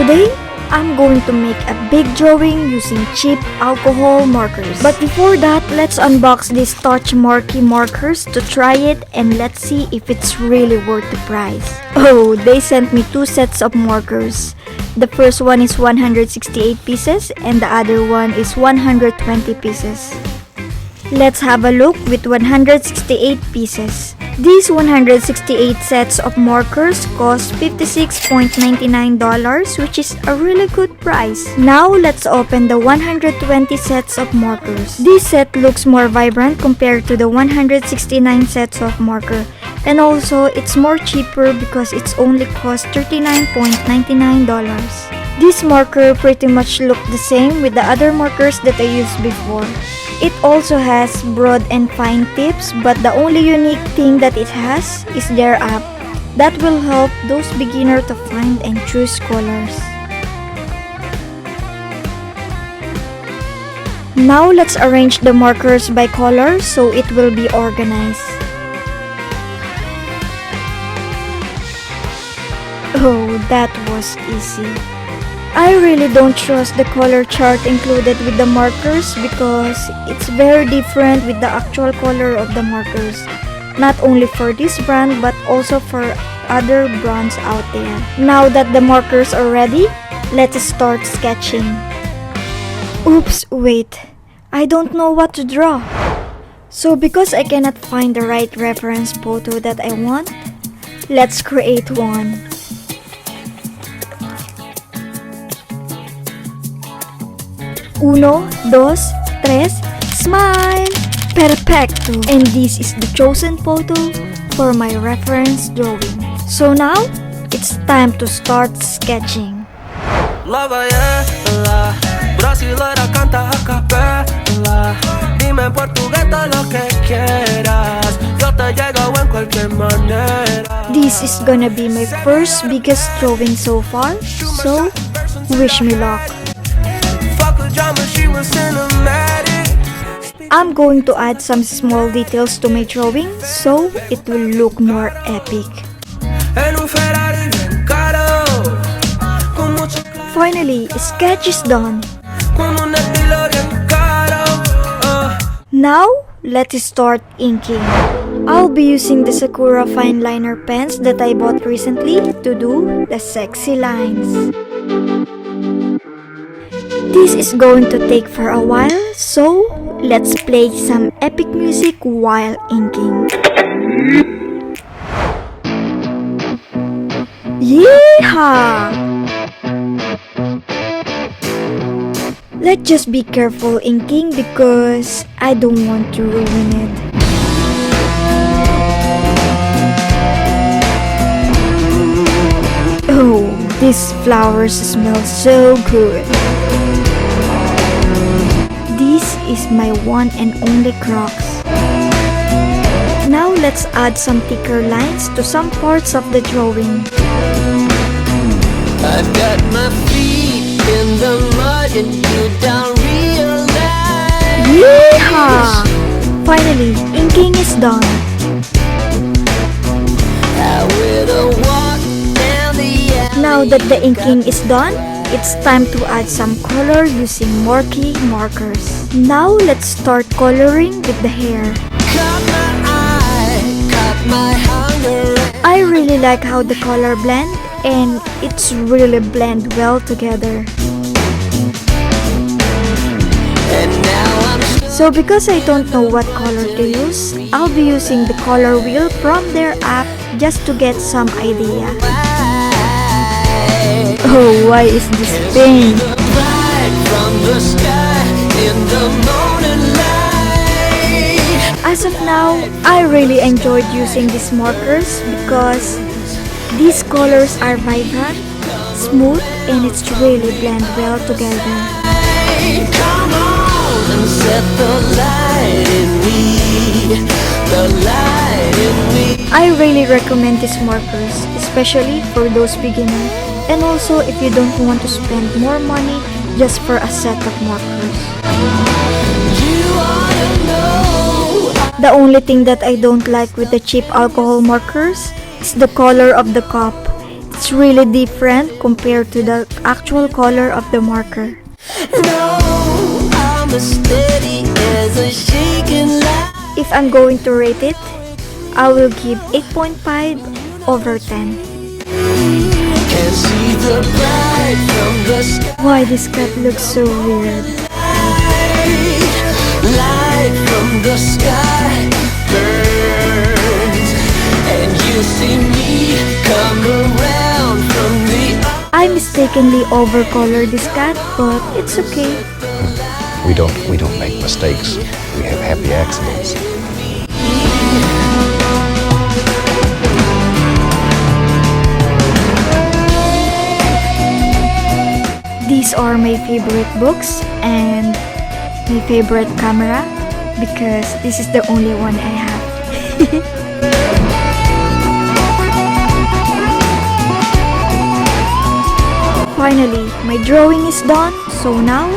Today, I'm going to make a big drawing using cheap alcohol markers. But before that, let's unbox these Touch Morkey Markers to try it and let's see if it's really worth the price. Oh, they sent me 2 sets of markers. The first one is 168 pieces and the other one is 120 pieces. Let's have a look with 168 pieces. These 168 sets of markers cost $56.99, which is a really good price. Now, let's open the 120 sets of markers. This set looks more vibrant compared to the 169 sets of marker. And also, it's more cheaper because it's only cost $39.99. This marker pretty much look the same with the other markers that I used before. It also has broad and fine tips, but the only unique thing that it has is their app that will help those beginners to find and choose colors. Now let's arrange the markers by color so it will be organized. Oh, that was easy. I really don't trust the color chart included with the markers because it's very different with the actual color of the markers. Not only for this brand but also for other brands out there. Now that the markers are ready, let's start sketching. Oops, wait. I don't know what to draw. So because I cannot find the right reference photo that I want, let's create one. Uno, dos, tres, smile! Perfecto! And this is the chosen photo for my reference drawing. So now, it's time to start sketching. La baiela, brasilera canta a capela. Dime en portugués todo lo que quieras. Yo te llego en cualquier manera. This is gonna be my first biggest drawing so far, so wish me luck. I'm going to add some small details to my drawing so it will look more epic. Finally, sketch is done. Now, let's start inking. I'll be using the Sakura fine liner pens that I bought recently to do the sexy lines. This is going to take for a while, so let's play some epic music while inking. Yeehaw! Let's just be careful inking because I don't want to ruin it. Oh, these flowers smell so good. This is my one and only Crocs. Now let's add some thicker lines to some parts of the drawing. I've got my feet in the mud and you don't realize. Yeehaw! Finally, inking is done. I will walk down the alley. Now that the inking is done, it's time to add some color using Morkey markers. Now let's start coloring with the hair. Caught my eye, caught my hunger. I really like how the color blend and it's really blend well together. And now I'm So because I don't know what color to use, I'll be using the color wheel from their app just to get some idea. Oh, why is this pink? from the sky in the morning light. As of now, I really enjoyed using these markers because these colors are vibrant, smooth, and it's really blend well together. Come on and set the light in me, the light in me. I really recommend these markers, especially for those beginners. And also if you don't want to spend more money just for a set of markers. The only thing that I don't like with the cheap alcohol markers is the color of the cup. It's really different compared to the actual color of the marker. No, I'm as steady as a shaking light. If I'm going to rate it, I will give 8.5 over 10. Can see the bright from the sky. Why this cat looks so weird? Light from the sky burns, and you see me come around from the. I mistakenly overcolored this cat, but it's okay. We don't make mistakes. We have happy accidents. These are my favorite books and my favorite camera because this is the only one I have. Finally, my drawing is done, so now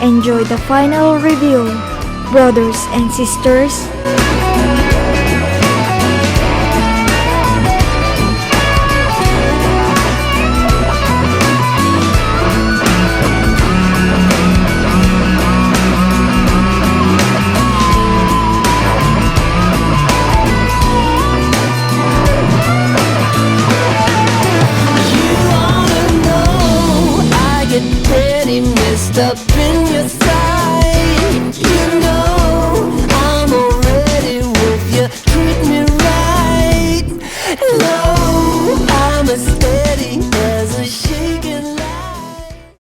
enjoy the final review, brothers and sisters. Pretty messed up